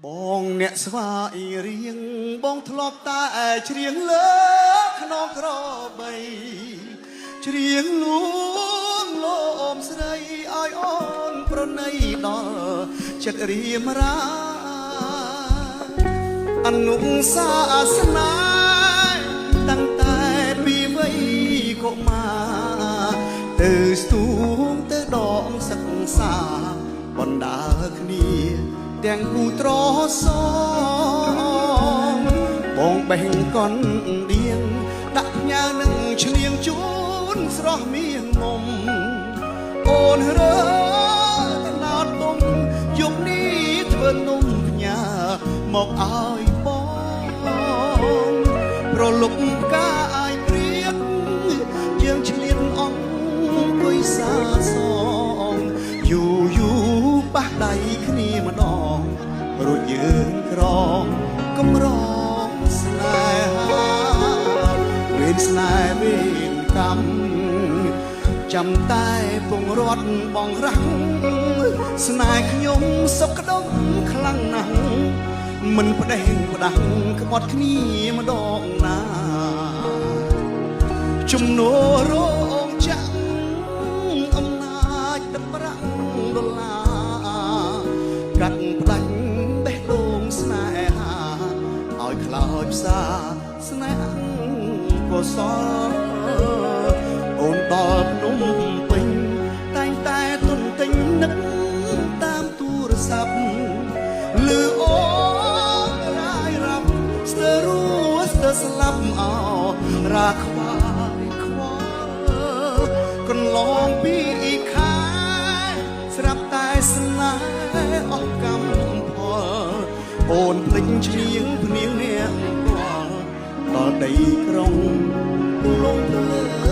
បងអ្នកស្វាយរៀងបងធ្លាប់តែច្រៀងលើក្នុងក្របីច្រៀងលួងលោមស្រីឲ្យអូនប្រណីដល់ចិត្តរៀមរាអនុសាសនាតាំងតែពីវ័យកុមារទៅស្ទូងទៅដងសិក្សាបណ្ដើគ្នាទាំងគូត្រសងបងបេះកនដៀងដាក់ញ៉ានឹងឈ្នៀងជូនស្រស់មៀងមុំអូនរើតណោតទុំយប់នេះធ្វើនំផ្ញើមកឲ្យបងប្រលប់កាយព្រៀបយើងឆ្លៀនអង្គុយសាសងយូរប៉ះដៃគ្នាម្ដងរួចយើងក្រងកំរងស្នេហាវេនស្នេហ៍វេនកម្មចាំតែពងរត់បងរាំងស្នេហ៍ខ្ញុំសុខក្តុំខ្លាំងណាស់មិនផ្ដេងផ្ដាំងក្បត់គ្នាម្ដងណាជំនួសរងចាំអំណាចទឹកប្រាក់ដុល្លារកាត់ផ្ដាច់បេះដូងស្នេហាឲ្យខ្លោចផ្សាស្នេហ៍កុសលអូនដល់ភ្នំពេញតែងតែទុនទិញនឹកតាមទូរស័ព្ទលឺអូនរាយរាប់ស្ទើរស់ស្ទើរស្លាប់អោរាខ្វាយខ្វល់កន្លងពីខែស្រាប់តែស្នេហ៍អស់កម្មផលអូនភ្លេចឈ្នៀងភ្នៀងអ្នកគាល់ដល់ដីក្រុងលងភ្លើ